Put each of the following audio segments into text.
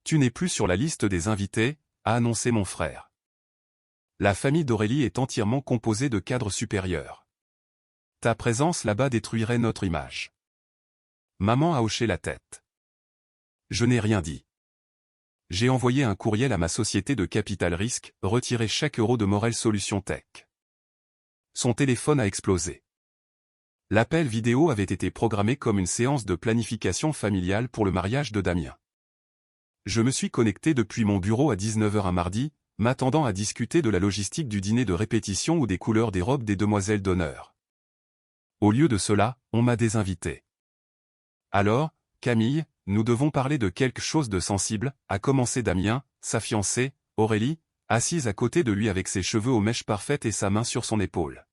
Tu n'es plus sur la liste des invités, a annoncé mon frère. La famille d'Aurélie est entièrement composée de cadres supérieurs. Ta présence là-bas détruirait notre image. Maman a hoché la tête. Je n'ai rien dit. J'ai envoyé un courriel à ma société de capital risque, retirer chaque euro de Morel Solutions Tech. Son téléphone a explosé. L'appel vidéo avait été programmé comme une séance de planification familiale pour le mariage de Damien. Je me suis connecté depuis mon bureau à 19 h un mardi, m'attendant à discuter de la logistique du dîner de répétition ou des couleurs des robes des demoiselles d'honneur. Au lieu de cela, on m'a désinvité. Alors, Camille, nous devons parler de quelque chose de sensible, a commencé Damien, sa fiancée, Aurélie, assise à côté de lui avec ses cheveux aux mèches parfaites et sa main sur son épaule.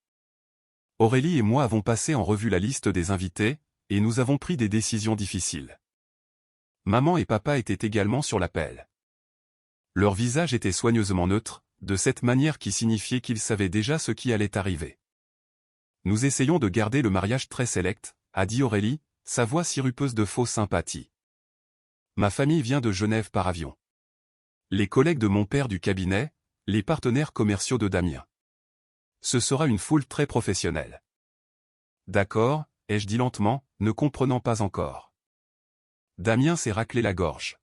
Aurélie et moi avons passé en revue la liste des invités, et nous avons pris des décisions difficiles. Maman et papa étaient également sur l'appel. Leur visage était soigneusement neutre, de cette manière qui signifiait qu'ils savaient déjà ce qui allait arriver. Nous essayons de garder le mariage très sélect, a dit Aurélie, sa voix sirupeuse de fausse sympathie. Ma famille vient de Genève par avion. Les collègues de mon père du cabinet, les partenaires commerciaux de Damien. Ce sera une foule très professionnelle. D'accord, ai-je dit lentement, ne comprenant pas encore. Damien s'est raclé la gorge.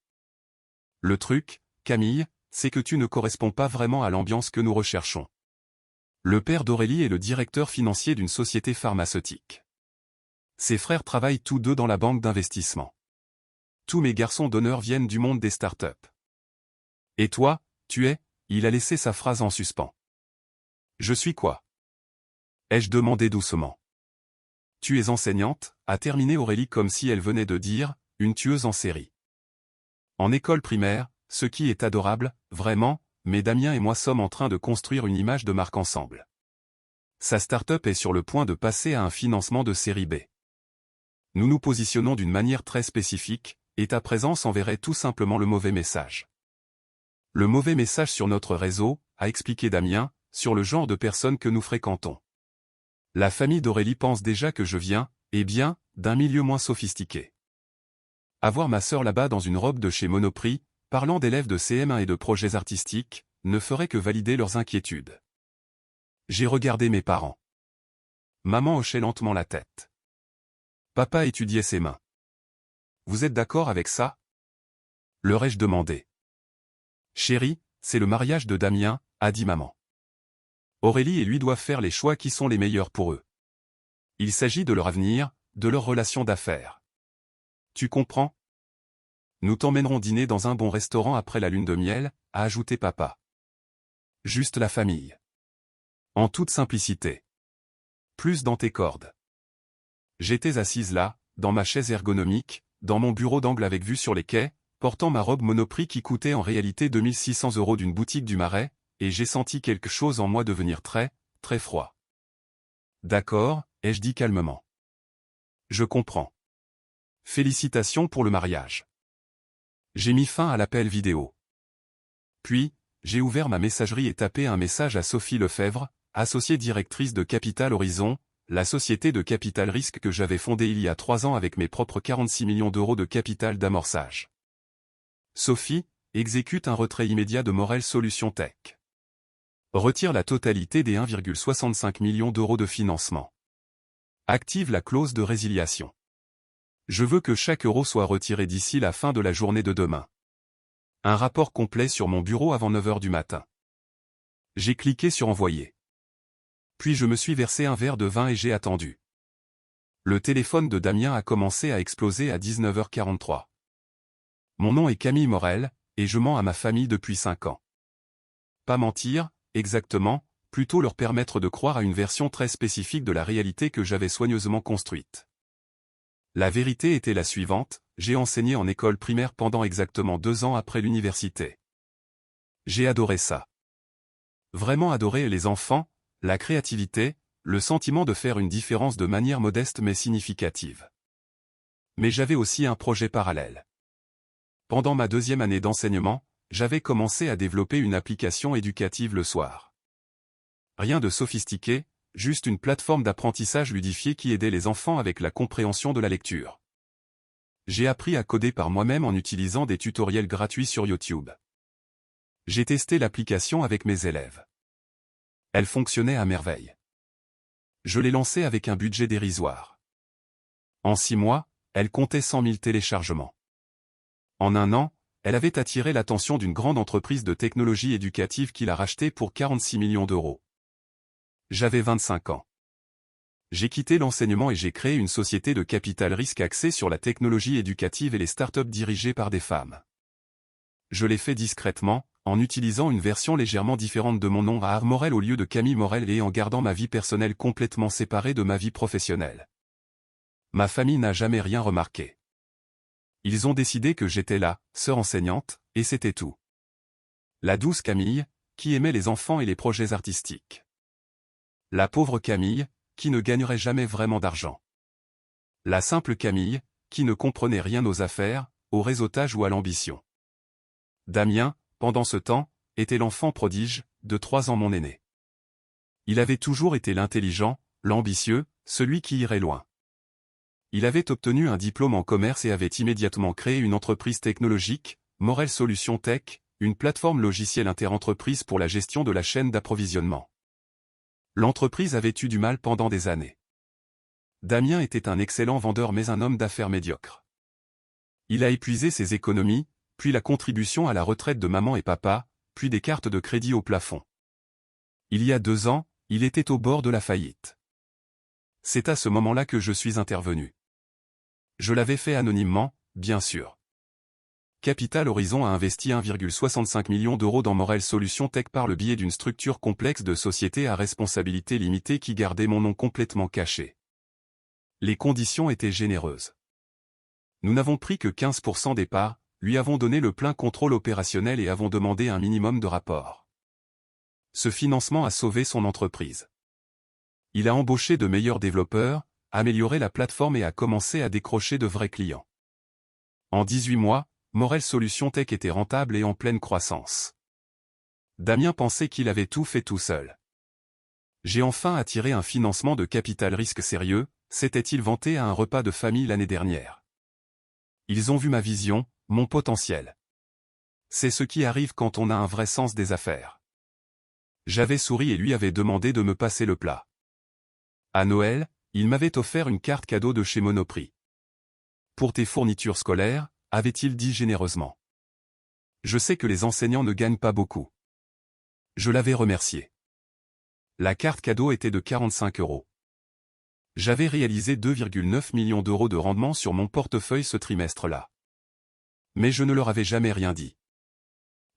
Le truc, Camille, c'est que tu ne corresponds pas vraiment à l'ambiance que nous recherchons. Le père d'Aurélie est le directeur financier d'une société pharmaceutique. Ses frères travaillent tous deux dans la banque d'investissement. Tous mes garçons d'honneur viennent du monde des startups. Et toi, tu es, il a laissé sa phrase en suspens. Je suis quoi? Ai-je demandé doucement. Tu es enseignante, a terminé Aurélie comme si elle venait de dire, une tueuse en série. En école primaire, ce qui est adorable, vraiment, mais Damien et moi sommes en train de construire une image de marque ensemble. Sa start-up est sur le point de passer à un financement de série B. Nous nous positionnons d'une manière très spécifique, et ta présence enverrait tout simplement le mauvais message. Le mauvais message sur notre réseau, a expliqué Damien, sur le genre de personnes que nous fréquentons. La famille d'Aurélie pense déjà que je viens, eh bien, d'un milieu moins sophistiqué. Avoir ma sœur là-bas dans une robe de chez Monoprix, parlant d'élèves de CM1 et de projets artistiques, ne ferait que valider leurs inquiétudes. J'ai regardé mes parents. Maman hochait lentement la tête. Papa étudiait ses mains. Vous êtes d'accord avec ça? Leur ai-je demandé. Chérie, c'est le mariage de Damien, a dit maman. Aurélie et lui doivent faire les choix qui sont les meilleurs pour eux. Il s'agit de leur avenir, de leur relation d'affaires. Tu comprends? Nous t'emmènerons dîner dans un bon restaurant après la lune de miel, a ajouté papa. Juste la famille. En toute simplicité. Plus dans tes cordes. J'étais assise là, dans ma chaise ergonomique, dans mon bureau d'angle avec vue sur les quais, portant ma robe Monoprix qui coûtait en réalité 2600 € d'une boutique du Marais, et j'ai senti quelque chose en moi devenir très, très froid. D'accord, ai-je dit calmement. Je comprends. Félicitations pour le mariage. J'ai mis fin à l'appel vidéo. Puis, j'ai ouvert ma messagerie et tapé un message à Sophie Lefebvre, associée directrice de Capital Horizon, la société de capital risque que j'avais fondée il y a 3 ans avec mes propres 46 millions d'euros de capital d'amorçage. Sophie, exécute un retrait immédiat de Morel Solutions Tech. Retire la totalité des 1,65 millions d'euros de financement. Active la clause de résiliation. Je veux que chaque euro soit retiré d'ici la fin de la journée de demain. Un rapport complet sur mon bureau avant 9 h du matin. J'ai cliqué sur envoyer. Puis je me suis versé un verre de vin et j'ai attendu. Le téléphone de Damien a commencé à exploser à 19 h 43. Mon nom est Camille Morel, et je mens à ma famille depuis 5 ans. Pas mentir, exactement, plutôt leur permettre de croire à une version très spécifique de la réalité que j'avais soigneusement construite. La vérité était la suivante, j'ai enseigné en école primaire pendant exactement 2 ans après l'université. J'ai adoré ça. Vraiment adoré les enfants, la créativité, le sentiment de faire une différence de manière modeste mais significative. Mais j'avais aussi un projet parallèle. Pendant ma 2e année d'enseignement, j'avais commencé à développer une application éducative le soir. Rien de sophistiqué, juste une plateforme d'apprentissage ludifié qui aidait les enfants avec la compréhension de la lecture. J'ai appris à coder par moi-même en utilisant des tutoriels gratuits sur YouTube. J'ai testé l'application avec mes élèves. Elle fonctionnait à merveille. Je l'ai lancée avec un budget dérisoire. En 6 mois, elle comptait 100 000 téléchargements. En 1 an, elle avait attiré l'attention d'une grande entreprise de technologie éducative qui l'a rachetée pour 46 millions d'euros. J'avais 25 ans. J'ai quitté l'enseignement et j'ai créé une société de capital risque axée sur la technologie éducative et les startups dirigées par des femmes. Je l'ai fait discrètement, en utilisant une version légèrement différente de mon nom à Morel au lieu de Camille Morel et en gardant ma vie personnelle complètement séparée de ma vie professionnelle. Ma famille n'a jamais rien remarqué. Ils ont décidé que j'étais la sœur enseignante, et c'était tout. La douce Camille, qui aimait les enfants et les projets artistiques. La pauvre Camille, qui ne gagnerait jamais vraiment d'argent. La simple Camille, qui ne comprenait rien aux affaires, au réseautage ou à l'ambition. Damien, pendant ce temps, était l'enfant prodige, de 3 ans mon aîné. Il avait toujours été l'intelligent, l'ambitieux, celui qui irait loin. Il avait obtenu un diplôme en commerce et avait immédiatement créé une entreprise technologique, Morel Solutions Tech, une plateforme logicielle interentreprise pour la gestion de la chaîne d'approvisionnement. L'entreprise avait eu du mal pendant des années. Damien était un excellent vendeur mais un homme d'affaires médiocre. Il a épuisé ses économies, puis la contribution à la retraite de maman et papa, puis des cartes de crédit au plafond. Il y a 2 ans, il était au bord de la faillite. C'est à ce moment-là que je suis intervenu. Je l'avais fait anonymement, bien sûr. Capital Horizon a investi 1,65 million d'euros dans Morel Solutions Tech par le biais d'une structure complexe de société à responsabilité limitée qui gardait mon nom complètement caché. Les conditions étaient généreuses. Nous n'avons pris que 15% des parts, lui avons donné le plein contrôle opérationnel et avons demandé un minimum de rapport. Ce financement a sauvé son entreprise. Il a embauché de meilleurs développeurs, amélioré la plateforme et a commencé à décrocher de vrais clients. En 18 mois, Morel Solutions Tech était rentable et en pleine croissance. Damien pensait qu'il avait tout fait tout seul. J'ai enfin attiré un financement de capital risque sérieux, s'était-il vanté à un repas de famille l'année dernière. Ils ont vu ma vision, mon potentiel. C'est ce qui arrive quand on a un vrai sens des affaires. J'avais souri et lui avait demandé de me passer le plat. À Noël, il m'avait offert une carte cadeau de chez Monoprix. Pour tes fournitures scolaires, avait-il dit généreusement. Je sais que les enseignants ne gagnent pas beaucoup. Je l'avais remercié. La carte cadeau était de 45 euros. J'avais réalisé 2,9 millions d'euros de rendement sur mon portefeuille ce trimestre-là. Mais je ne leur avais jamais rien dit.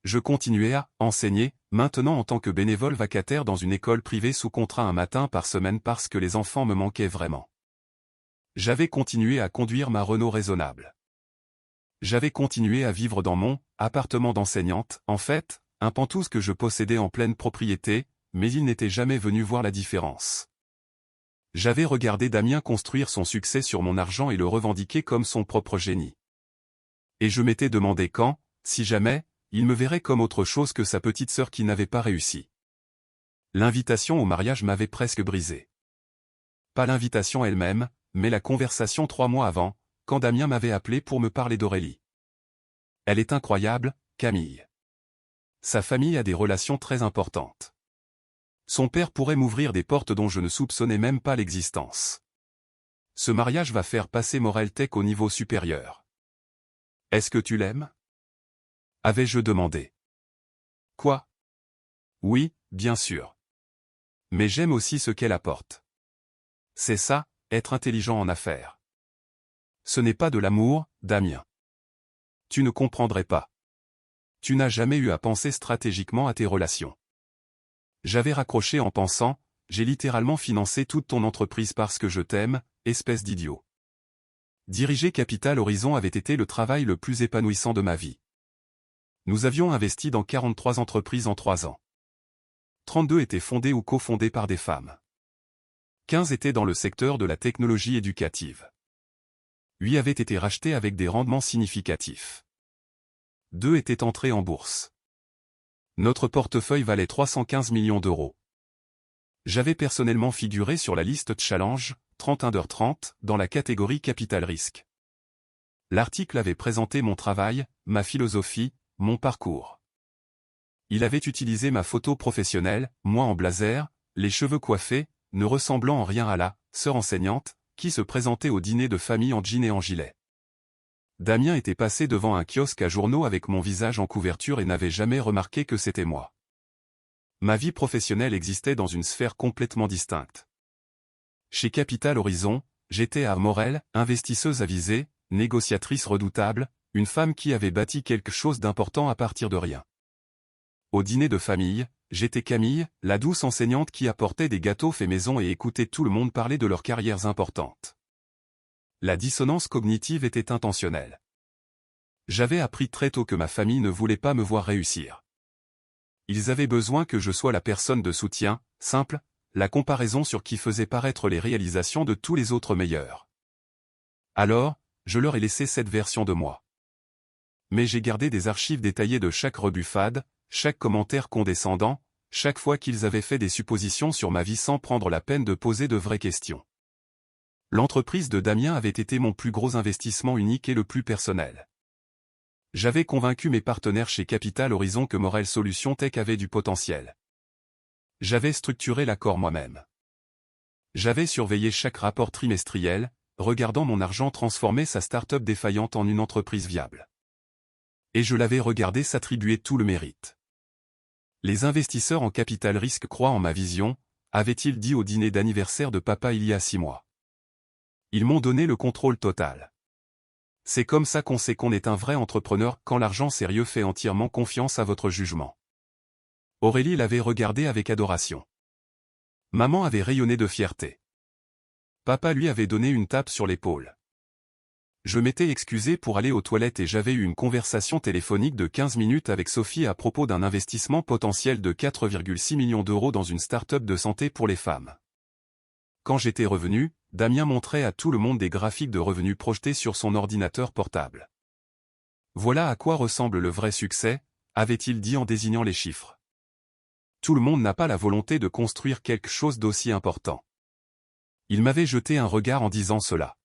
Je continuais à enseigner, maintenant en tant que bénévole vacataire dans une école privée sous contrat un matin par semaine parce que les enfants me manquaient vraiment. J'avais continué à conduire ma Renault raisonnable. J'avais continué à vivre dans mon appartement d'enseignante, en fait, un pantouse que je possédais en pleine propriété, mais il n'était jamais venu voir la différence. J'avais regardé Damien construire son succès sur mon argent et le revendiquer comme son propre génie. Et je m'étais demandé quand, si jamais, il me verrait comme autre chose que sa petite sœur qui n'avait pas réussi. L'invitation au mariage m'avait presque brisé. Pas l'invitation elle-même, mais la conversation 3 mois avant, quand Damien m'avait appelé pour me parler d'Aurélie. Elle est incroyable, Camille. Sa famille a des relations très importantes. Son père pourrait m'ouvrir des portes dont je ne soupçonnais même pas l'existence. Ce mariage va faire passer Morel Tech au niveau supérieur. Est-ce que tu l'aimes ? Avais-je demandé. Quoi ? Oui, bien sûr. Mais j'aime aussi ce qu'elle apporte. C'est ça, être intelligent en affaires. Ce n'est pas de l'amour, Damien. Tu ne comprendrais pas. Tu n'as jamais eu à penser stratégiquement à tes relations. J'avais raccroché en pensant, j'ai littéralement financé toute ton entreprise parce que je t'aime, espèce d'idiot. Diriger Capital Horizon avait été le travail le plus épanouissant de ma vie. Nous avions investi dans 43 entreprises en 3 ans. 32 étaient fondées ou cofondées par des femmes. 15 étaient dans le secteur de la technologie éducative. 8 avaient été rachetés avec des rendements significatifs. 2 étaient entrés en bourse. Notre portefeuille valait 315 millions d'euros. J'avais personnellement figuré sur la liste Challenge, 30 under 30, dans la catégorie Capital Risque. L'article avait présenté mon travail, ma philosophie, mon parcours. Il avait utilisé ma photo professionnelle, moi en blazer, les cheveux coiffés, ne ressemblant en rien à la sœur enseignante, qui se présentait au dîner de famille en jean et en gilet. Damien était passé devant un kiosque à journaux avec mon visage en couverture et n'avait jamais remarqué que c'était moi. Ma vie professionnelle existait dans une sphère complètement distincte. Chez Capital Horizon, j'étais à Morel, investisseuse avisée, négociatrice redoutable, une femme qui avait bâti quelque chose d'important à partir de rien. Au dîner de famille, j'étais Camille, la douce enseignante qui apportait des gâteaux faits maison et écoutait tout le monde parler de leurs carrières importantes. La dissonance cognitive était intentionnelle. J'avais appris très tôt que ma famille ne voulait pas me voir réussir. Ils avaient besoin que je sois la personne de soutien, simple, la comparaison sur qui faisait paraître les réalisations de tous les autres meilleurs. Alors, je leur ai laissé cette version de moi. Mais j'ai gardé des archives détaillées de chaque rebuffade, chaque commentaire condescendant, chaque fois qu'ils avaient fait des suppositions sur ma vie sans prendre la peine de poser de vraies questions. L'entreprise de Damien avait été mon plus gros investissement unique et le plus personnel. J'avais convaincu mes partenaires chez Capital Horizon que Morel Solutions Tech avait du potentiel. J'avais structuré l'accord moi-même. J'avais surveillé chaque rapport trimestriel, regardant mon argent transformer sa start-up défaillante en une entreprise viable. Et je l'avais regardé s'attribuer tout le mérite. Les investisseurs en capital risque croient en ma vision, avait-il dit au dîner d'anniversaire de papa il y a 6 mois. Ils m'ont donné le contrôle total. C'est comme ça qu'on sait qu'on est un vrai entrepreneur quand l'argent sérieux fait entièrement confiance à votre jugement. Aurélie l'avait regardé avec adoration. Maman avait rayonné de fierté. Papa lui avait donné une tape sur l'épaule. Je m'étais excusé pour aller aux toilettes et j'avais eu une conversation téléphonique de 15 minutes avec Sophie à propos d'un investissement potentiel de 4,6 millions d'euros dans une start-up de santé pour les femmes. Quand j'étais revenu, Damien montrait à tout le monde des graphiques de revenus projetés sur son ordinateur portable. Voilà à quoi ressemble le vrai succès, avait-il dit en désignant les chiffres. Tout le monde n'a pas la volonté de construire quelque chose d'aussi important. Il m'avait jeté un regard en disant cela.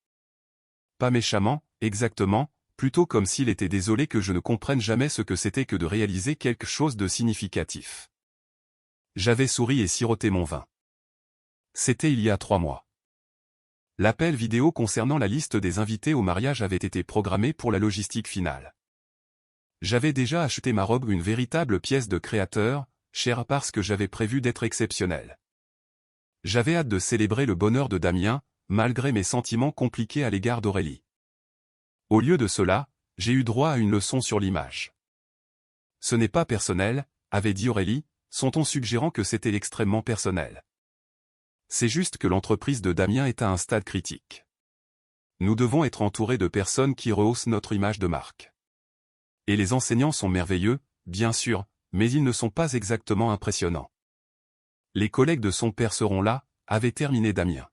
Pas méchamment, exactement, plutôt comme s'il était désolé que je ne comprenne jamais ce que c'était que de réaliser quelque chose de significatif. J'avais souri et siroté mon vin. C'était il y a 3 mois. L'appel vidéo concernant la liste des invités au mariage avait été programmé pour la logistique finale. J'avais déjà acheté ma robe, une véritable pièce de créateur, chère parce que j'avais prévu d'être exceptionnel. J'avais hâte de célébrer le bonheur de Damien, malgré mes sentiments compliqués à l'égard d'Aurélie. Au lieu de cela, j'ai eu droit à une leçon sur l'image. Ce n'est pas personnel, avait dit Aurélie, son ton suggérant que c'était extrêmement personnel. C'est juste que l'entreprise de Damien est à un stade critique. Nous devons être entourés de personnes qui rehaussent notre image de marque. Et les enseignants sont merveilleux, bien sûr, mais ils ne sont pas exactement impressionnants. Les collègues de son père seront là, avait terminé Damien.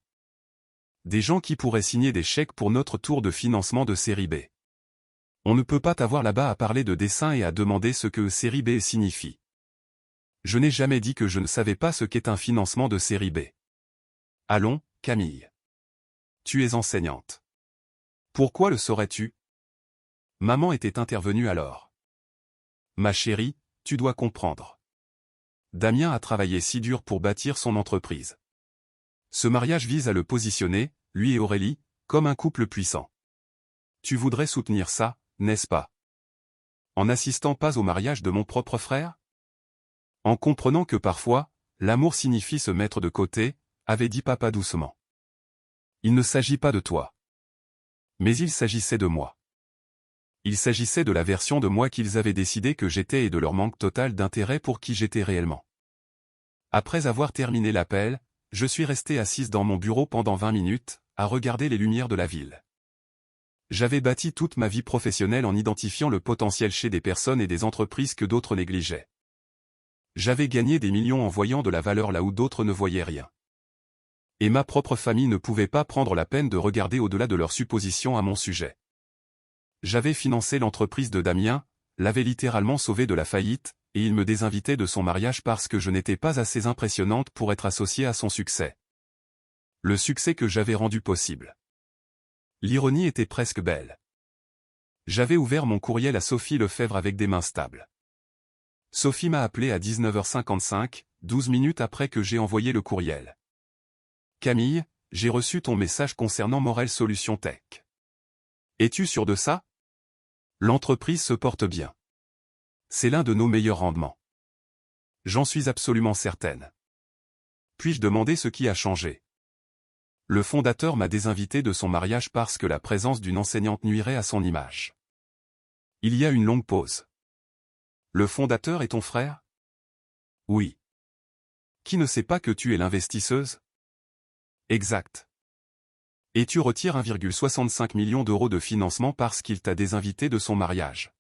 Des gens qui pourraient signer des chèques pour notre tour de financement de série B. On ne peut pas t'avoir là-bas à parler de dessin et à demander ce que série B signifie. Je n'ai jamais dit que je ne savais pas ce qu'est un financement de série B. Allons, Camille. Tu es enseignante. Pourquoi le saurais-tu? Maman était intervenue alors. Ma chérie, tu dois comprendre. Damien a travaillé si dur pour bâtir son entreprise. Ce mariage vise à le positionner, lui et Aurélie, comme un couple puissant. Tu voudrais soutenir ça, n'est-ce pas? En n'assistant pas au mariage de mon propre frère? En comprenant que parfois, l'amour signifie se mettre de côté, avait dit papa doucement. Il ne s'agit pas de toi. Mais il s'agissait de moi. Il s'agissait de la version de moi qu'ils avaient décidé que j'étais et de leur manque total d'intérêt pour qui j'étais réellement. Après avoir terminé l'appel, je suis resté assise dans mon bureau pendant 20 minutes, à regarder les lumières de la ville. J'avais bâti toute ma vie professionnelle en identifiant le potentiel chez des personnes et des entreprises que d'autres négligeaient. J'avais gagné des millions en voyant de la valeur là où d'autres ne voyaient rien. Et ma propre famille ne pouvait pas prendre la peine de regarder au-delà de leurs suppositions à mon sujet. J'avais financé l'entreprise de Damien, l'avais littéralement sauvé de la faillite, et il me désinvitait de son mariage parce que je n'étais pas assez impressionnante pour être associée à son succès. Le succès que j'avais rendu possible. L'ironie était presque belle. J'avais ouvert mon courriel à Sophie Lefebvre avec des mains stables. Sophie m'a appelé à 19h55, 12 minutes après que j'ai envoyé le courriel. Camille, j'ai reçu ton message concernant Morel Solutions Tech. Es-tu sûr de ça? L'entreprise se porte bien. C'est l'un de nos meilleurs rendements. J'en suis absolument certaine. Puis-je demander ce qui a changé? Le fondateur m'a désinvité de son mariage parce que la présence d'une enseignante nuirait à son image. Il y a une longue pause. Le fondateur est ton frère? Oui. Qui ne sait pas que tu es l'investisseuse? Exact. Et tu retires 1,65 million d'euros de financement parce qu'il t'a désinvité de son mariage.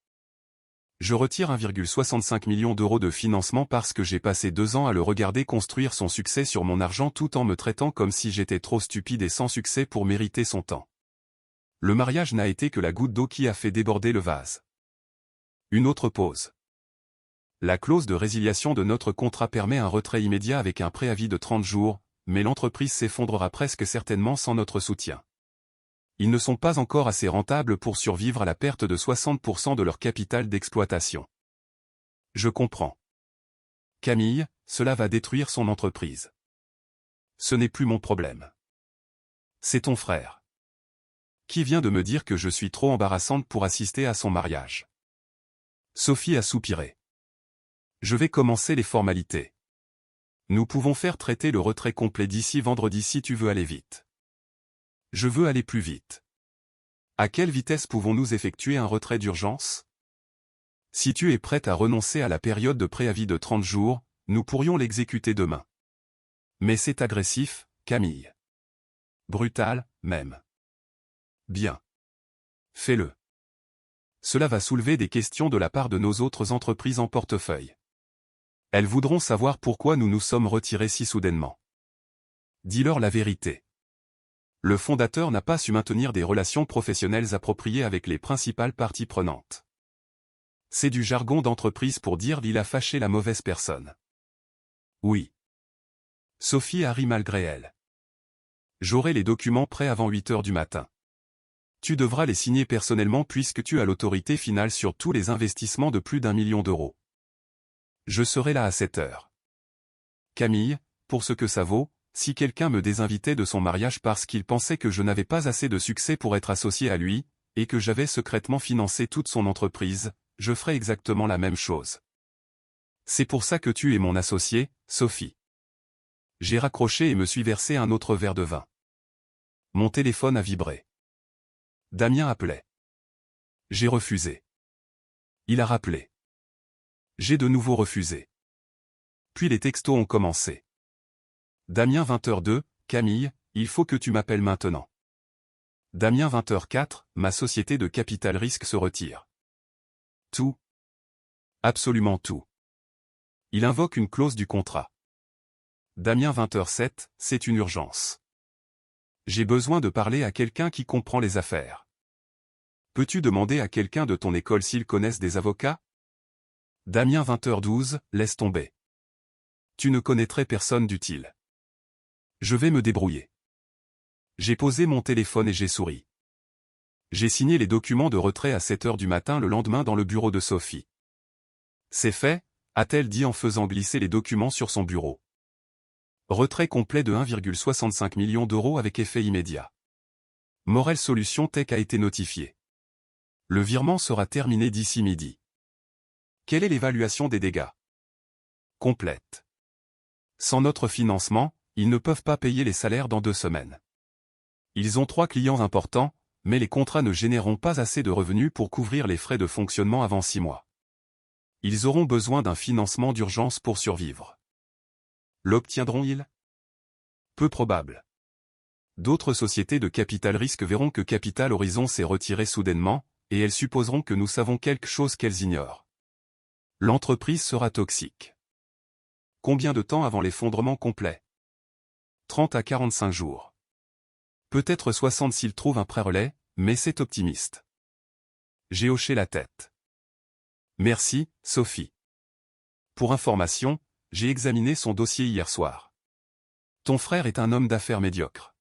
Je retire 1,65 million d'euros de financement parce que j'ai passé 2 ans à le regarder construire son succès sur mon argent tout en me traitant comme si j'étais trop stupide et sans succès pour mériter son temps. Le mariage n'a été que la goutte d'eau qui a fait déborder le vase. Une autre pause. La clause de résiliation de notre contrat permet un retrait immédiat avec un préavis de 30 jours, mais l'entreprise s'effondrera presque certainement sans notre soutien. Ils ne sont pas encore assez rentables pour survivre à la perte de 60% de leur capital d'exploitation. Je comprends. Camille, cela va détruire son entreprise. Ce n'est plus mon problème. C'est ton frère. Qui vient de me dire que je suis trop embarrassante pour assister à son mariage. Sophie a soupiré. Je vais commencer les formalités. Nous pouvons faire traiter le retrait complet d'ici vendredi si tu veux aller vite. Je veux aller plus vite. À quelle vitesse pouvons-nous effectuer un retrait d'urgence? Si tu es prête à renoncer à la période de préavis de 30 jours, nous pourrions l'exécuter demain. Mais c'est agressif, Camille. Brutal, même. Bien. Fais-le. Cela va soulever des questions de la part de nos autres entreprises en portefeuille. Elles voudront savoir pourquoi nous nous sommes retirés si soudainement. Dis-leur la vérité. Le fondateur n'a pas su maintenir des relations professionnelles appropriées avec les principales parties prenantes. C'est du jargon d'entreprise pour dire il a fâché la mauvaise personne. Oui. Sophie a ri malgré elle. J'aurai les documents prêts avant 8 heures du matin. Tu devras les signer personnellement puisque tu as l'autorité finale sur tous les investissements de plus d'1 million d'euros. Je serai là à 7 heures. Camille, pour ce que ça vaut, si quelqu'un me désinvitait de son mariage parce qu'il pensait que je n'avais pas assez de succès pour être associé à lui, et que j'avais secrètement financé toute son entreprise, je ferais exactement la même chose. C'est pour ça que tu es mon associé, Sophie. J'ai raccroché et me suis versé un autre verre de vin. Mon téléphone a vibré. Damien appelait. J'ai refusé. Il a rappelé. J'ai de nouveau refusé. Puis les textos ont commencé. Damien 20h02, Camille, il faut que tu m'appelles maintenant. Damien 20h04, ma société de capital risque se retire. Tout. Absolument tout. Il invoque une clause du contrat. Damien 20h07, c'est une urgence. J'ai besoin de parler à quelqu'un qui comprend les affaires. Peux-tu demander à quelqu'un de ton école s'ils connaissent des avocats? Damien 20h12, laisse tomber. Tu ne connaîtrais personne d'utile. Je vais me débrouiller. J'ai posé mon téléphone et j'ai souri. J'ai signé les documents de retrait à 7 heures du matin le lendemain dans le bureau de Sophie. C'est fait, a-t-elle dit en faisant glisser les documents sur son bureau. Retrait complet de 1,65 million d'euros avec effet immédiat. Morel Solutions Tech a été notifié. Le virement sera terminé d'ici midi. Quelle est l'évaluation des dégâts? Complète. Sans notre financement, ils ne peuvent pas payer les salaires dans 2 semaines. Ils ont 3 clients importants, mais les contrats ne généreront pas assez de revenus pour couvrir les frais de fonctionnement avant 6 mois. Ils auront besoin d'un financement d'urgence pour survivre. L'obtiendront-ils? Peu probable. D'autres sociétés de capital risque verront que Capital Horizon s'est retiré soudainement, et elles supposeront que nous savons quelque chose qu'elles ignorent. L'entreprise sera toxique. Combien de temps avant l'effondrement complet? 30 à 45 jours. Peut-être 60 s'ils trouvent un pré-relais, mais c'est optimiste. J'ai hoché la tête. Merci, Sophie. Pour information, j'ai examiné son dossier hier soir. Ton frère est un homme d'affaires médiocre.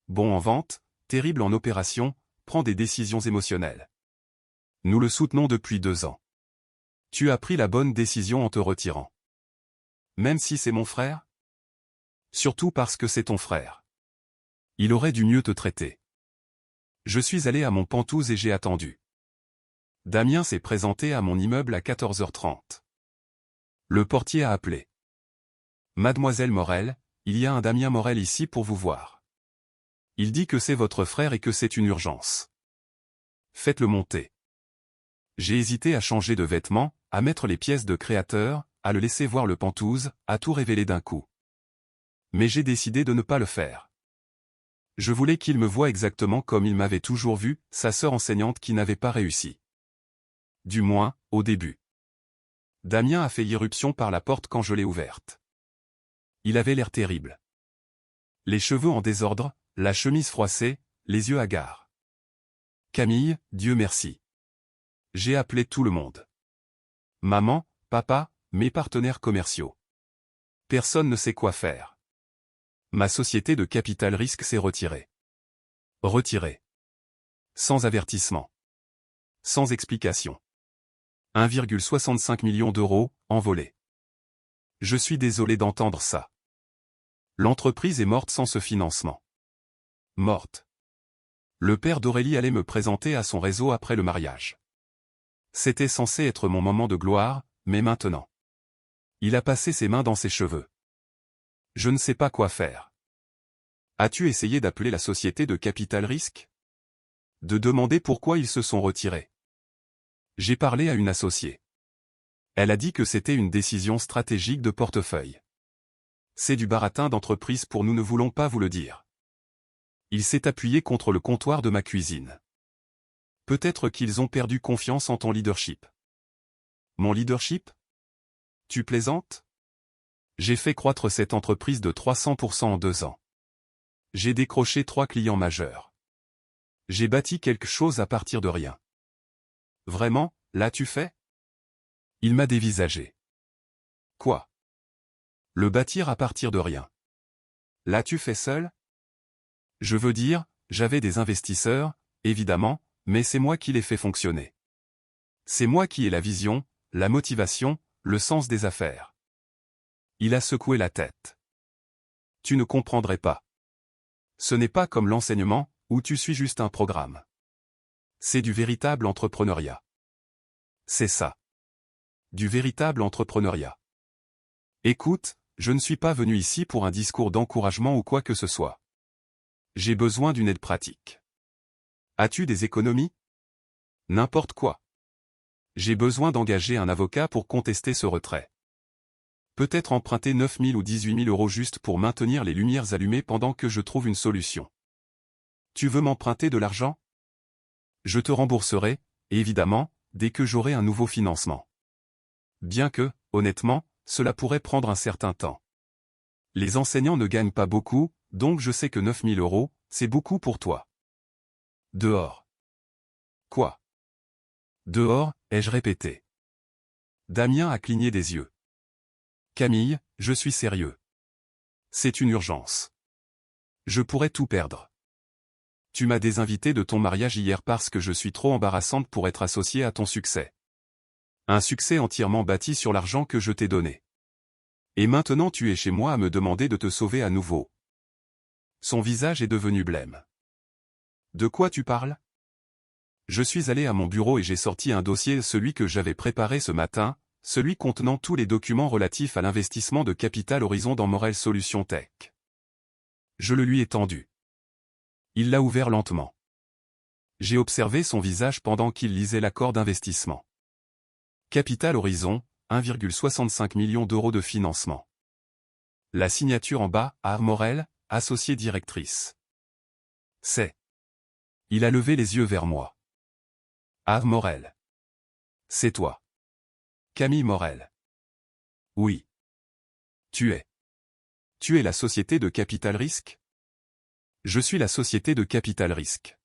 Bon en vente, terrible en opération, prend des décisions émotionnelles. Nous le soutenons depuis 2 ans. Tu as pris la bonne décision en te retirant. Même si c'est mon frère? Surtout parce que c'est ton frère. Il aurait dû mieux te traiter. Je suis allé à mon Pentouse et j'ai attendu. Damien s'est présenté à mon immeuble à 14h30. Le portier a appelé. Mademoiselle Morel, il y a un Damien Morel ici pour vous voir. Il dit que c'est votre frère et que c'est une urgence. Faites-le monter. J'ai hésité à changer de vêtements, à mettre les pièces de créateur, à le laisser voir le Pentouse, à tout révéler d'un coup. Mais j'ai décidé de ne pas le faire. Je voulais qu'il me voie exactement comme il m'avait toujours vu, sa sœur enseignante qui n'avait pas réussi. Du moins, au début. Damien a fait irruption par la porte quand je l'ai ouverte. Il avait l'air terrible. Les cheveux en désordre, la chemise froissée, les yeux hagards. Camille, Dieu merci. J'ai appelé tout le monde. Maman, papa, mes partenaires commerciaux. Personne ne sait quoi faire. Ma société de capital risque s'est retirée. Retirée. Sans avertissement. Sans explication. 1,65 million d'euros, envolés. Je suis désolé d'entendre ça. L'entreprise est morte sans ce financement. Morte. Le père d'Aurélie allait me présenter à son réseau après le mariage. C'était censé être mon moment de gloire, mais maintenant. Il a passé ses mains dans ses cheveux. Je ne sais pas quoi faire. As-tu essayé d'appeler la société de capital risque? De demander pourquoi ils se sont retirés? J'ai parlé à une associée. Elle a dit que c'était une décision stratégique de portefeuille. C'est du baratin d'entreprise pour nous, ne voulons pas vous le dire. Il s'est appuyé contre le comptoir de ma cuisine. Peut-être qu'ils ont perdu confiance en ton leadership. Mon leadership? Tu plaisantes? J'ai fait croître cette entreprise de 300% en 2 ans. J'ai décroché 3 clients majeurs. J'ai bâti quelque chose à partir de rien. Vraiment, l'as-tu fait? Il m'a dévisagé. Quoi? Le bâtir à partir de rien. L'as-tu fait seul? Je veux dire, j'avais des investisseurs, évidemment, mais c'est moi qui les fais fonctionner. C'est moi qui ai la vision, la motivation, le sens des affaires. Il a secoué la tête. Tu ne comprendrais pas. Ce n'est pas comme l'enseignement, où tu suis juste un programme. C'est du véritable entrepreneuriat. C'est ça. Du véritable entrepreneuriat. Écoute, je ne suis pas venu ici pour un discours d'encouragement ou quoi que ce soit. J'ai besoin d'une aide pratique. As-tu des économies? N'importe quoi. J'ai besoin d'engager un avocat pour contester ce retrait. Peut-être emprunter 9 000 ou 18 000 euros juste pour maintenir les lumières allumées pendant que je trouve une solution. Tu veux m'emprunter de l'argent? Je te rembourserai, évidemment, dès que j'aurai un nouveau financement. Bien que, honnêtement, cela pourrait prendre un certain temps. Les enseignants ne gagnent pas beaucoup, donc je sais que 9 000 euros, c'est beaucoup pour toi. Dehors. Quoi? Dehors, ai-je répété. Damien a cligné des yeux. Camille, je suis sérieux. C'est une urgence. Je pourrais tout perdre. Tu m'as désinvité de ton mariage hier parce que je suis trop embarrassante pour être associée à ton succès. Un succès entièrement bâti sur l'argent que je t'ai donné. Et maintenant tu es chez moi à me demander de te sauver à nouveau. Son visage est devenu blême. De quoi tu parles? Je suis allé à mon bureau et j'ai sorti un dossier, celui que j'avais préparé ce matin, celui contenant tous les documents relatifs à l'investissement de Capital Horizon dans Morel Solutions Tech. Je le lui ai tendu. Il l'a ouvert lentement. J'ai observé son visage pendant qu'il lisait l'accord d'investissement. Capital Horizon, 1,65 million d'euros de financement. La signature en bas, A. Morel, associée directrice. C'est. Il a levé les yeux vers moi. A. Morel. C'est toi. Camille Morel. Oui. Tu es. Tu es la société de capital risque? Je suis la société de capital risque.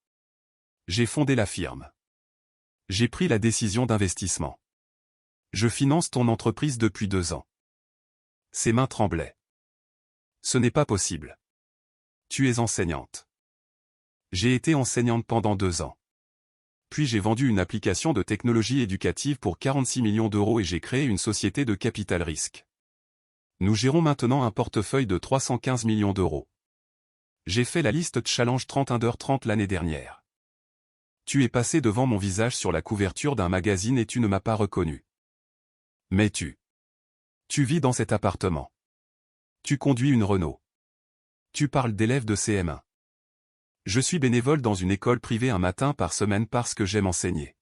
J'ai fondé la firme. J'ai pris la décision d'investissement. Je finance ton entreprise depuis 2 ans. Ses mains tremblaient. Ce n'est pas possible. Tu es enseignante. J'ai été enseignante pendant 2 ans. Puis j'ai vendu une application de technologie éducative pour 46 millions d'euros et j'ai créé une société de capital risque. Nous gérons maintenant un portefeuille de 315 millions d'euros. J'ai fait la liste Challenge 30 l'année dernière. Tu es passé devant mon visage sur la couverture d'un magazine et tu ne m'as pas reconnu. Mais tu vis dans cet appartement. Tu conduis une Renault. Tu parles d'élèves de CM1. Je suis bénévole dans une école privée un matin par semaine parce que j'aime enseigner.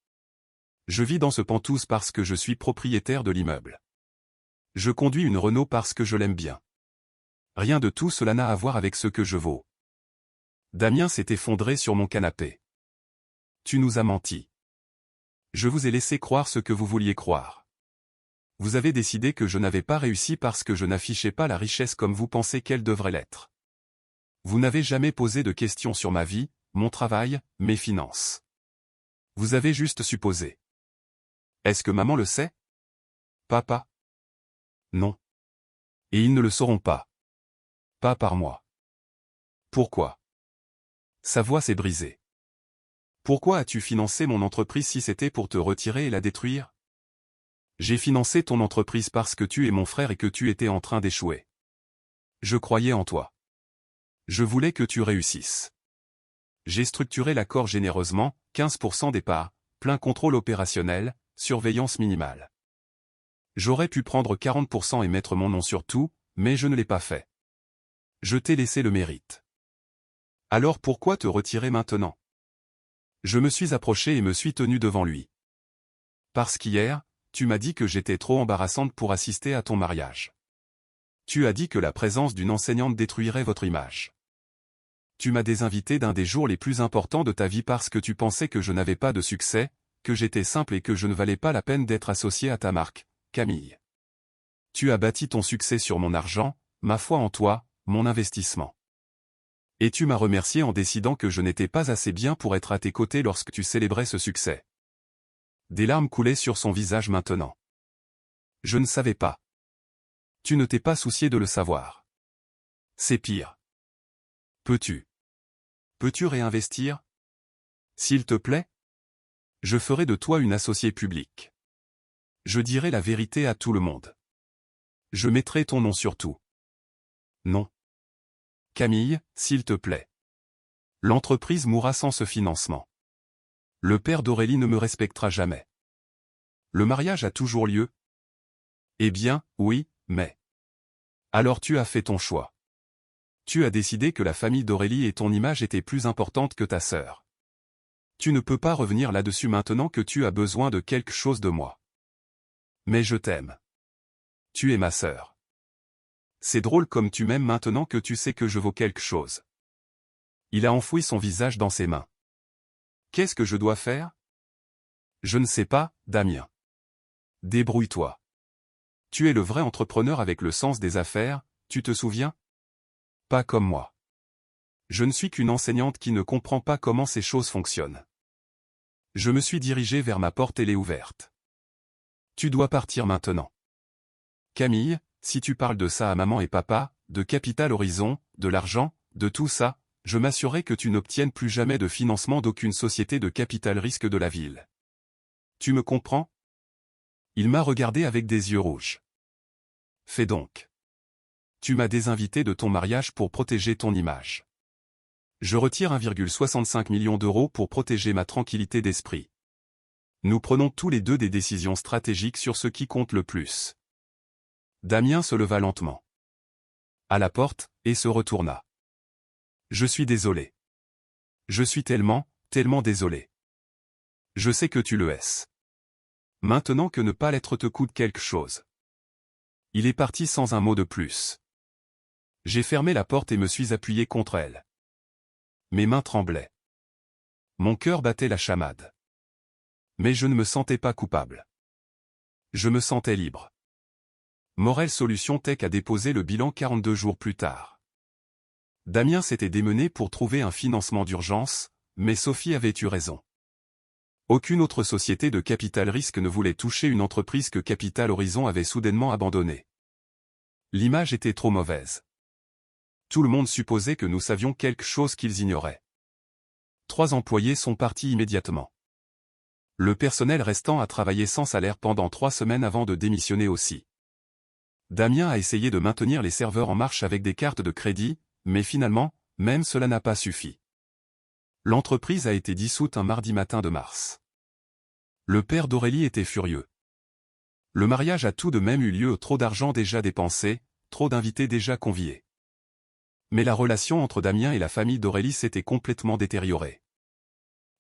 Je vis dans ce penthouse parce que je suis propriétaire de l'immeuble. Je conduis une Renault parce que je l'aime bien. Rien de tout cela n'a à voir avec ce que je vaux. Damien s'est effondré sur mon canapé. Tu nous as menti. Je vous ai laissé croire ce que vous vouliez croire. Vous avez décidé que je n'avais pas réussi parce que je n'affichais pas la richesse comme vous pensez qu'elle devrait l'être. Vous n'avez jamais posé de questions sur ma vie, mon travail, mes finances. Vous avez juste supposé. Est-ce que maman le sait? Papa? Non. Et ils ne le sauront pas. Pas par moi. Pourquoi? Sa voix s'est brisée. Pourquoi as-tu financé mon entreprise si c'était pour te retirer et la détruire? J'ai financé ton entreprise parce que tu es mon frère et que tu étais en train d'échouer. Je croyais en toi. Je voulais que tu réussisses. J'ai structuré l'accord généreusement, 15% des parts, plein contrôle opérationnel, surveillance minimale. J'aurais pu prendre 40% et mettre mon nom sur tout, mais je ne l'ai pas fait. Je t'ai laissé le mérite. Alors pourquoi te retirer maintenant? Je me suis approché et me suis tenu devant lui. Parce qu'hier, tu m'as dit que j'étais trop embarrassante pour assister à ton mariage. Tu as dit que la présence d'une enseignante détruirait votre image. Tu m'as désinvité d'un des jours les plus importants de ta vie parce que tu pensais que je n'avais pas de succès, que j'étais simple et que je ne valais pas la peine d'être associé à ta marque, Camille. Tu as bâti ton succès sur mon argent, ma foi en toi, mon investissement. Et tu m'as remercié en décidant que je n'étais pas assez bien pour être à tes côtés lorsque tu célébrais ce succès. Des larmes coulaient sur son visage maintenant. Je ne savais pas. Tu ne t'es pas soucié de le savoir. C'est pire. Peux-tu réinvestir? S'il te plaît? Je ferai de toi une associée publique. Je dirai la vérité à tout le monde. Je mettrai ton nom sur tout. Non. Camille, s'il te plaît. L'entreprise mourra sans ce financement. Le père d'Aurélie ne me respectera jamais. Le mariage a toujours lieu? Eh bien, oui, mais... Alors tu as fait ton choix. Tu as décidé que la famille d'Aurélie et ton image étaient plus importantes que ta sœur. Tu ne peux pas revenir là-dessus maintenant que tu as besoin de quelque chose de moi. Mais je t'aime. Tu es ma sœur. C'est drôle comme tu m'aimes maintenant que tu sais que je vaux quelque chose. Il a enfoui son visage dans ses mains. Qu'est-ce que je dois faire? Je ne sais pas, Damien. Débrouille-toi. Tu es le vrai entrepreneur avec le sens des affaires, tu te souviens? Pas comme moi. Je ne suis qu'une enseignante qui ne comprend pas comment ces choses fonctionnent. Je me suis dirigé vers ma porte, elle est ouverte. Tu dois partir maintenant. Camille, si tu parles de ça à maman et papa, de Capital Horizon, de l'argent, de tout ça, je m'assurerai que tu n'obtiennes plus jamais de financement d'aucune société de capital risque de la ville. Tu me comprends? Il m'a regardé avec des yeux rouges. Fais donc. Tu m'as désinvité de ton mariage pour protéger ton image. Je retire 1,65 million d'euros pour protéger ma tranquillité d'esprit. Nous prenons tous les deux des décisions stratégiques sur ce qui compte le plus. Damien se leva lentement à la porte, et se retourna. Je suis désolé. Je suis tellement désolé. Je sais que tu le es. Maintenant que ne pas l'être te coûte quelque chose. Il est parti sans un mot de plus. J'ai fermé la porte et me suis appuyé contre elle. Mes mains tremblaient. Mon cœur battait la chamade. Mais je ne me sentais pas coupable. Je me sentais libre. Morel Solutions Tech a déposé le bilan 42 jours plus tard. Damien s'était démené pour trouver un financement d'urgence, mais Sophie avait eu raison. Aucune autre société de capital risque ne voulait toucher une entreprise que Capital Horizon avait soudainement abandonnée. L'image était trop mauvaise. Tout le monde supposait que nous savions quelque chose qu'ils ignoraient. 3 employés sont partis immédiatement. Le personnel restant a travaillé sans salaire pendant 3 semaines avant de démissionner aussi. Damien a essayé de maintenir les serveurs en marche avec des cartes de crédit, mais finalement, même cela n'a pas suffi. L'entreprise a été dissoute un mardi matin de mars. Le père d'Aurélie était furieux. Le mariage a tout de même eu lieu, trop d'argent déjà dépensé, trop d'invités déjà conviés. Mais la relation entre Damien et la famille d'Aurélie s'était complètement détériorée.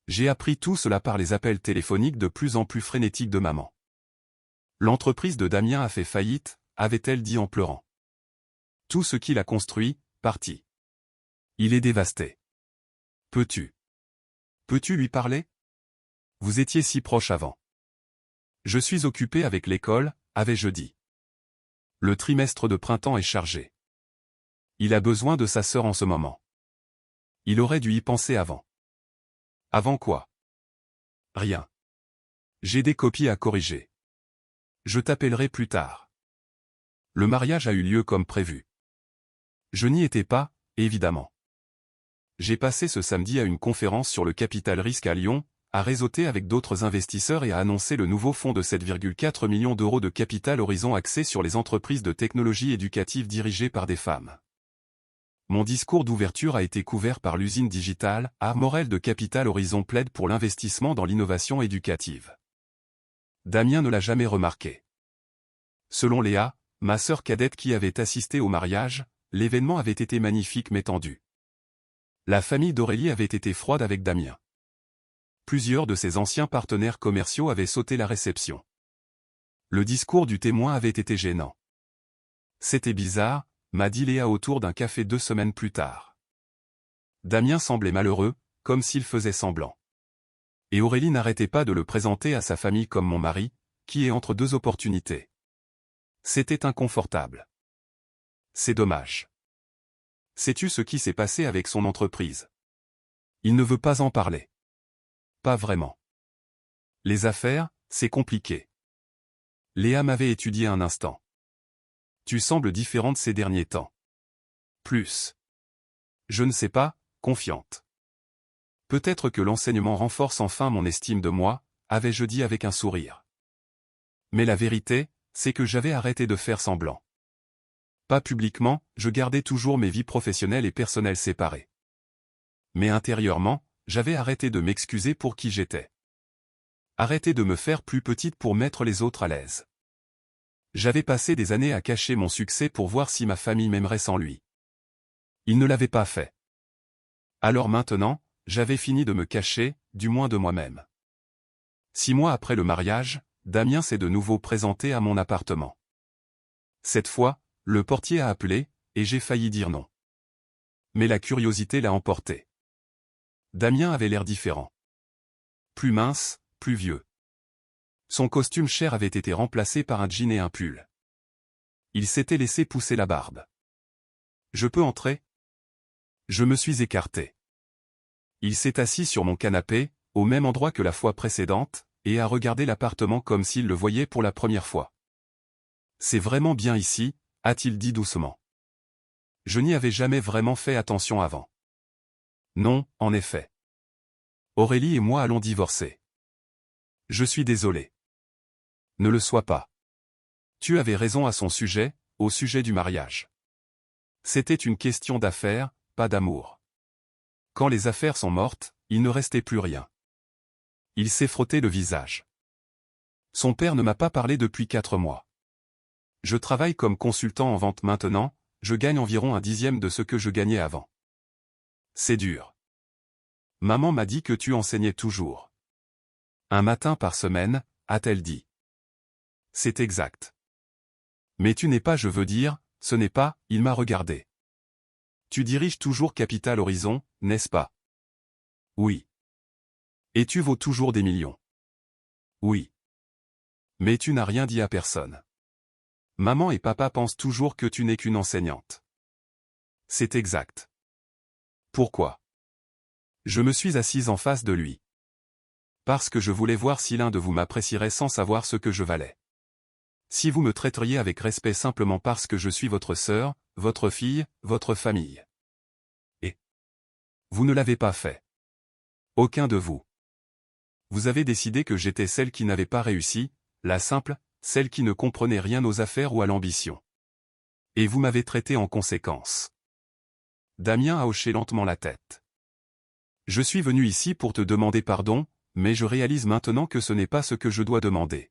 J'ai appris tout cela par les appels téléphoniques de plus en plus frénétiques de maman. L'entreprise de Damien a fait faillite, avait-elle dit en pleurant. Tout ce qu'il a construit, parti. Il est dévasté. Peux-tu lui parler? Vous étiez si proche avant. Je suis occupé avec l'école, avais-je dit. Le trimestre de printemps est chargé. Il a besoin de sa sœur en ce moment. Il aurait dû y penser avant. Avant quoi? Rien. J'ai des copies à corriger. Je t'appellerai plus tard. Le mariage a eu lieu comme prévu. Je n'y étais pas, évidemment. J'ai passé ce samedi à une conférence sur le capital risque à Lyon, à réseauter avec d'autres investisseurs et à annoncer le nouveau fonds de 7,4 millions d'euros de capital Horizon axé sur les entreprises de technologie éducative dirigées par des femmes. Mon discours d'ouverture a été couvert par l'usine digitale, Morel de Capital Horizon plaide pour l'investissement dans l'innovation éducative. Damien ne l'a jamais remarqué. Selon Léa, ma sœur cadette qui avait assisté au mariage, l'événement avait été magnifique mais tendu. La famille d'Aurélie avait été froide avec Damien. Plusieurs de ses anciens partenaires commerciaux avaient sauté la réception. Le discours du témoin avait été gênant. C'était bizarre, m'a dit Léa autour d'un café 2 semaines plus tard. Damien semblait malheureux, comme s'il faisait semblant. Et Aurélie n'arrêtait pas de le présenter à sa famille comme mon mari, qui est entre 2 opportunités. C'était inconfortable. C'est dommage. Sais-tu ce qui s'est passé avec son entreprise? Il ne veut pas en parler. Pas vraiment. Les affaires, c'est compliqué. Léa m'avait étudié un instant. Tu sembles différente ces derniers temps. Plus. Je ne sais pas, confiante. Peut-être que l'enseignement renforce enfin mon estime de moi, avais-je dit avec un sourire. Mais la vérité, c'est que j'avais arrêté de faire semblant. Pas publiquement, je gardais toujours mes vies professionnelles et personnelles séparées. Mais intérieurement, j'avais arrêté de m'excuser pour qui j'étais. Arrêté de me faire plus petite pour mettre les autres à l'aise. J'avais passé des années à cacher mon succès pour voir si ma famille m'aimerait sans lui. Il ne l'avait pas fait. Alors maintenant, j'avais fini de me cacher, du moins de moi-même. 6 mois après le mariage, Damien s'est de nouveau présenté à mon appartement. Cette fois, le portier a appelé, et j'ai failli dire non. Mais la curiosité l'a emporté. Damien avait l'air différent. Plus mince, plus vieux. Son costume cher avait été remplacé par un jean et un pull. Il s'était laissé pousser la barbe. Je peux entrer? Je me suis écarté. Il s'est assis sur mon canapé, au même endroit que la fois précédente, et a regardé l'appartement comme s'il le voyait pour la première fois. C'est vraiment bien ici, a-t-il dit doucement. Je n'y avais jamais vraiment fait attention avant. Non, en effet. Aurélie et moi allons divorcer. Je suis désolé. Ne le sois pas. Tu avais raison à son sujet, au sujet du mariage. C'était une question d'affaires, pas d'amour. Quand les affaires sont mortes, il ne restait plus rien. Il s'est frotté le visage. Son père ne m'a pas parlé depuis 4 mois. Je travaille comme consultant en vente maintenant, je gagne environ 1/10 de ce que je gagnais avant. C'est dur. Maman m'a dit que tu enseignais toujours. Un matin par semaine, a-t-elle dit. C'est exact. Mais tu n'es pas, je veux dire, ce n'est pas, il m'a regardé. Tu diriges toujours Capital Horizon, n'est-ce pas? Oui. Et tu vaux toujours des millions. Oui. Mais tu n'as rien dit à personne. Maman et papa pensent toujours que tu n'es qu'une enseignante. C'est exact. Pourquoi? Je me suis assise en face de lui. Parce que je voulais voir si l'un de vous m'apprécierait sans savoir ce que je valais. Si vous me traiteriez avec respect simplement parce que je suis votre sœur, votre fille, votre famille. Et vous ne l'avez pas fait. Aucun de vous. Vous avez décidé que j'étais celle qui n'avait pas réussi, la simple, celle qui ne comprenait rien aux affaires ou à l'ambition. Et vous m'avez traité en conséquence. Damien a hoché lentement la tête. Je suis venu ici pour te demander pardon, mais je réalise maintenant que ce n'est pas ce que je dois demander.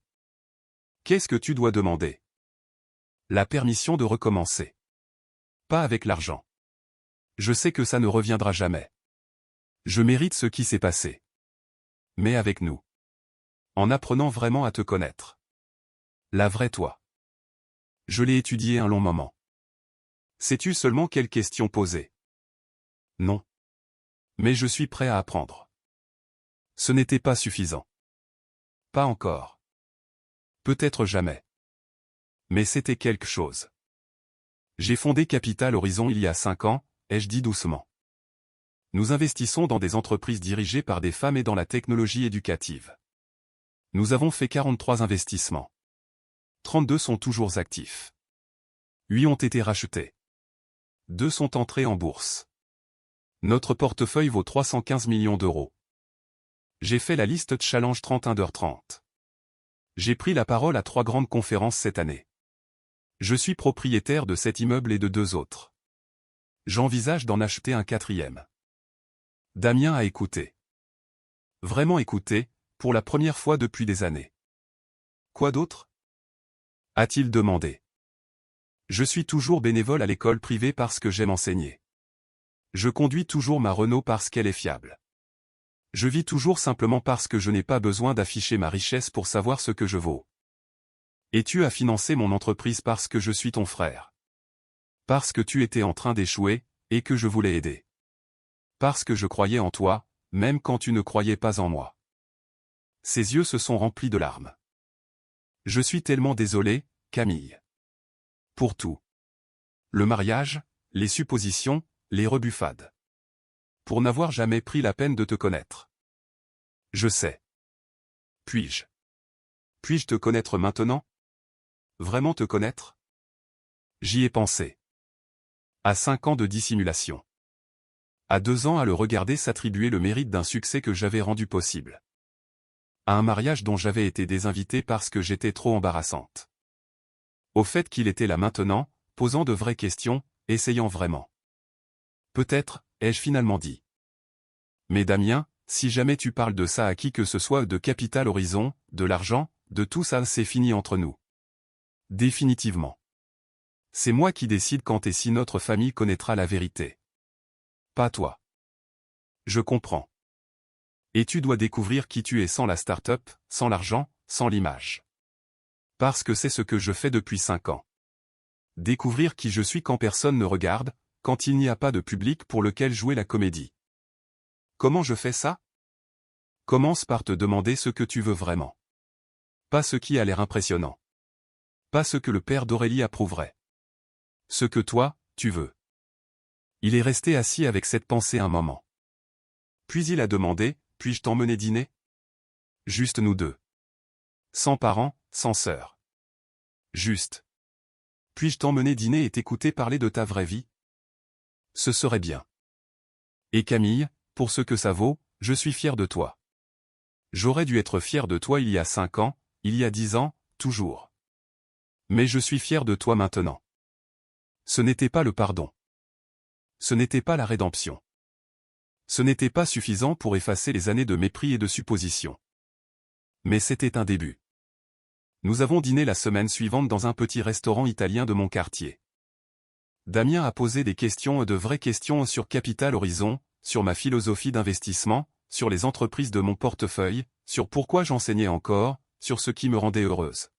Qu'est-ce que tu dois demander? La permission de recommencer. Pas avec l'argent. Je sais que ça ne reviendra jamais. Je mérite ce qui s'est passé. Mais avec nous. En apprenant vraiment à te connaître. La vraie toi. Je l'ai étudié un long moment. Sais-tu seulement quelles questions poser? Non. Mais je suis prêt à apprendre. Ce n'était pas suffisant. Pas encore. Peut-être jamais. Mais c'était quelque chose. J'ai fondé Capital Horizon il y a 5 ans, ai-je dit doucement. Nous investissons dans des entreprises dirigées par des femmes et dans la technologie éducative. Nous avons fait 43 investissements. 32 sont toujours actifs. 8 ont été rachetés. 2 sont entrés en bourse. Notre portefeuille vaut 315 millions d'euros. J'ai fait la liste Challenge 31h30. J'ai pris la parole à 3 grandes conférences cette année. Je suis propriétaire de 7 immeubles et de 2 autres. J'envisage d'en acheter un 4e. Damien a écouté. Vraiment écouté, pour la première fois depuis des années. Quoi d'autre? A-t-il demandé. Je suis toujours bénévole à l'école privée parce que j'aime enseigner. Je conduis toujours ma Renault parce qu'elle est fiable. Je vis toujours simplement parce que je n'ai pas besoin d'afficher ma richesse pour savoir ce que je vaux. Et tu as financé mon entreprise parce que je suis ton frère. Parce que tu étais en train d'échouer, et que je voulais aider. Parce que je croyais en toi, même quand tu ne croyais pas en moi. Ses yeux se sont remplis de larmes. Je suis tellement désolé, Camille. Pour tout. Le mariage, les suppositions, les rebuffades. Pour n'avoir jamais pris la peine de te connaître. Je sais. Puis-je te connaître maintenant? Vraiment te connaître? J'y ai pensé. À 5 ans de dissimulation. À 2 ans à le regarder s'attribuer le mérite d'un succès que j'avais rendu possible. À un mariage dont j'avais été désinvité parce que j'étais trop embarrassante. Au fait qu'il était là maintenant, posant de vraies questions, essayant vraiment. Peut-être, ai-je finalement dit. Mais Damien, si jamais tu parles de ça à qui que ce soit, de Capital Horizon, de l'argent, de tout ça, c'est fini entre nous. Définitivement. C'est moi qui décide quand et si notre famille connaîtra la vérité. Pas toi. Je comprends. Et tu dois découvrir qui tu es sans la start-up, sans l'argent, sans l'image. Parce que c'est ce que je fais depuis 5 ans. Découvrir qui je suis quand personne ne regarde, quand il n'y a pas de public pour lequel jouer la comédie. Comment je fais ça? Commence par te demander ce que tu veux vraiment. Pas ce qui a l'air impressionnant. Pas ce que le père d'Aurélie approuverait. Ce que toi, tu veux. Il est resté assis avec cette pensée un moment. Puis il a demandé, puis-je t'emmener dîner? Juste nous deux. Sans parents, sans sœur. Juste. Puis-je t'emmener dîner et t'écouter parler de ta vraie vie? Ce serait bien. Et Camille, pour ce que ça vaut, je suis fier de toi. J'aurais dû être fier de toi il y a 5 ans, il y a 10 ans, toujours. Mais je suis fier de toi maintenant. Ce n'était pas le pardon. Ce n'était pas la rédemption. Ce n'était pas suffisant pour effacer les années de mépris et de supposition. Mais c'était un début. Nous avons dîné la semaine suivante dans un petit restaurant italien de mon quartier. Damien a posé des questions, de vraies questions sur Capital Horizon, sur ma philosophie d'investissement, sur les entreprises de mon portefeuille, sur pourquoi j'enseignais encore, sur ce qui me rendait heureuse.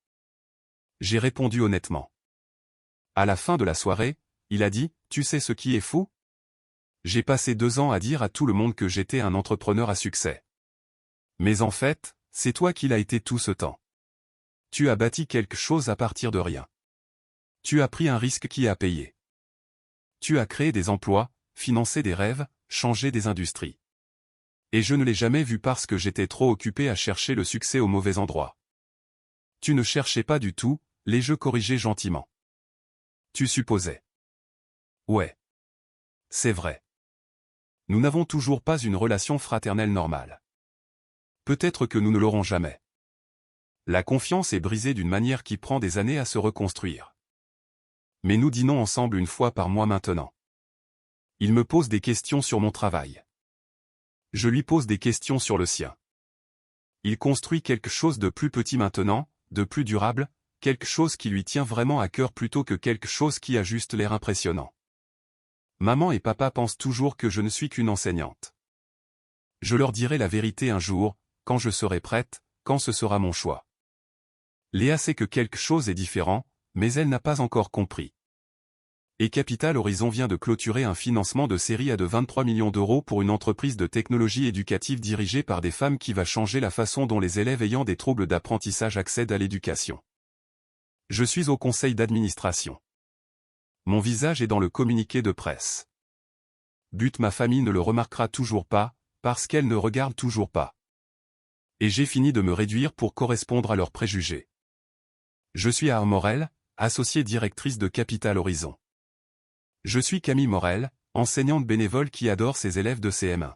J'ai répondu honnêtement. À la fin de la soirée, il a dit, tu sais ce qui est fou? J'ai passé 2 ans à dire à tout le monde que j'étais un entrepreneur à succès. Mais en fait, c'est toi qui l'as été tout ce temps. Tu as bâti quelque chose à partir de rien. Tu as pris un risque qui a payé. Tu as créé des emplois, financé des rêves, changé des industries. Et je ne l'ai jamais vu parce que j'étais trop occupé à chercher le succès au mauvais endroit. Tu ne cherchais pas du tout, les jeux corrigés gentiment. Tu supposais. Ouais. C'est vrai. Nous n'avons toujours pas une relation fraternelle normale. Peut-être que nous ne l'aurons jamais. La confiance est brisée d'une manière qui prend des années à se reconstruire. Mais nous dînons ensemble une fois par mois maintenant. Il me pose des questions sur mon travail. Je lui pose des questions sur le sien. Il construit quelque chose de plus petit maintenant, de plus durable, quelque chose qui lui tient vraiment à cœur plutôt que quelque chose qui a juste l'air impressionnant. Maman et papa pensent toujours que je ne suis qu'une enseignante. Je leur dirai la vérité un jour, quand je serai prête, quand ce sera mon choix. Léa sait que quelque chose est différent, mais elle n'a pas encore compris. Et Capital Horizon vient de clôturer un financement de série A de 23 millions d'euros pour une entreprise de technologie éducative dirigée par des femmes qui va changer la façon dont les élèves ayant des troubles d'apprentissage accèdent à l'éducation. Je suis au conseil d'administration. Mon visage est dans le communiqué de presse. But ma famille ne le remarquera toujours pas, parce qu'elle ne regarde toujours pas. Et j'ai fini de me réduire pour correspondre à leurs préjugés. Je suis Anne Morel, associée directrice de Capital Horizon. Je suis Camille Morel, enseignante bénévole qui adore ses élèves de CM1.